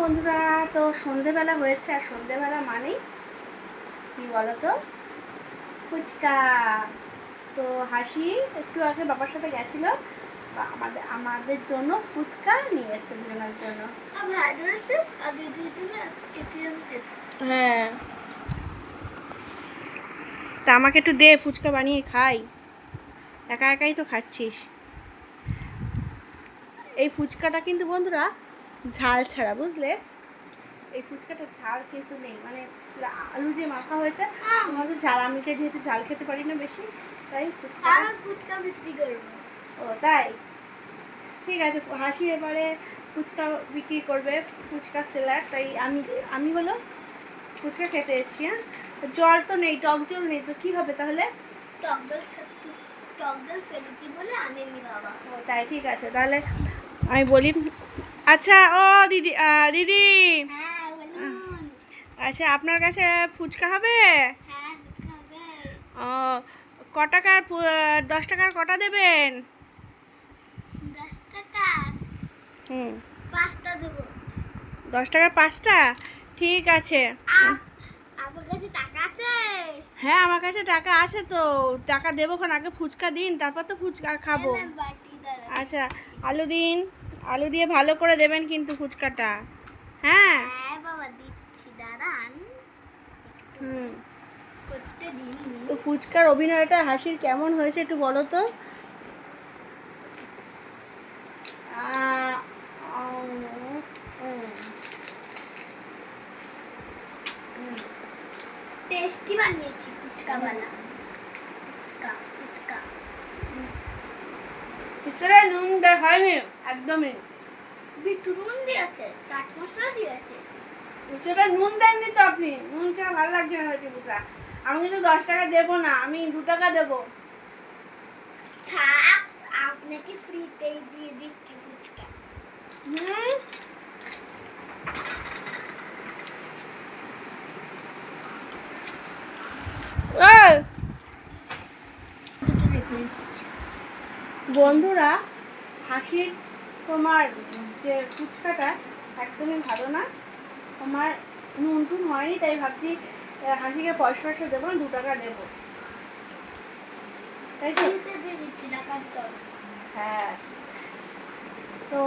বন্ধুরা, তো সন্ধেবেলা হয়েছে আর সন্ধেবেলা মানেই কি বলো তো, ফুচকা। তো হাসি একটু আগে বাবার সাথে গেছিল, আমাদের আমাদের জন্য ফুচকা নিয়ে এসে দুজনের জন্য। হ্যাঁ, তা আমাকে একটু দে, ফুচকা বানিয়ে খাই। একা একাই তো খাচ্ছিস। এই ফুচকাটা কিন্তু বন্ধুরা ঝাল ছাড়া, বুঝলে? এই ফুচকাটা ঝাল কিন্তু নেই, মানে আলু যে মাখা হয়েছে আমাদের ঝাল, আমি যেহেতু ঝাল খেতে পারি না বেশি, তাই ফুচকা বিক্রি করবো। ও তাই, ঠিক আছে। হাসি এবারে ফুচকা বিক্রি করবে, ফুচকা সেলার। তাই আমি হলো ফুচকা খেতে এসেছি। হ্যাঁ, জল তো নেই, টক জল নেই, তো কী হবে তাহলে? টক জল ফেলেছি বলে আনেনি বাবা। ও তাই, ঠিক আছে তাহলে আমি বলি। আচ্ছা ও দিদি, দিদি, আচ্ছা আপনার কাছে ফুচকা হবে? ও, ক টাকার? 10 টাকার কটা দেবেন? 10 টাকা? 5টা দেবো। 10 টাকার 5টা, ঠিক আছে। আমার কাছে টাকা আছে? হ্যাঁ, আমার কাছে টাকা আছে। তো টাকা দেবো, কারণ আগে ফুচকা দিন, তারপর তো ফুচকা খাবো। আচ্ছা, আলু দিন, আলু দিয়ে ভালো করে দেবেন কিন্তু ফুচকাটা। হ্যাঁ বাবা, দিচ্ছি, দাঁড়ান। তো ফুচকার অভিনয়টা হাসির কেমন হয়েছে একটু বলো তো। টেস্টি বানিয়েছি ফুচকাওয়ালা। ভিতরে নুন দেওয়া হয়নি একদমই। নুন দিয়েছে, চাট মশলা দিয়েছে, ভিতরে নুন দেননি তো আপনি। নুন ছাড়া ভালো লাগছে না হয়েছে ফুচকা। আমি কিন্তু 10 টাকা দেবো না, আমি 2 টাকা দেবো। থাক, আপনাকে ফ্রিতেই দিয়ে দিচ্ছি ফুচকা। বন্ধুরা, হাসির তোমার যে ফুচকাটা একদমই ভালো না, তোমার নুন টুন হয়নি, তাই ভাবছি হাসিকে পয়সা দেবো না, 2 টাকা দেবো, তাই তো? হ্যাঁ, তো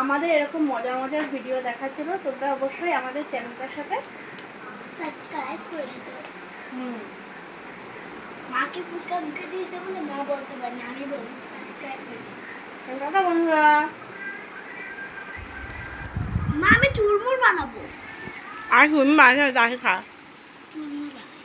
আমাদের এরকম মজার মজার ভিডিও দেখার জন্য তোমরা অবশ্যই আমাদের চ্যানেলটার সাথে সাবস্ক্রাইব করে দিও। মাকে ফুচকা মুখে দিয়েছে বলে মা বলতে পারে না, আমি বলি সাবস্ক্রাইব করে দিও। টাটা বন্ধুরা। মা, আমি চুরমুর বানাবো। আর তুমি বানাও, তাকে খা। চুরমুর বানাই।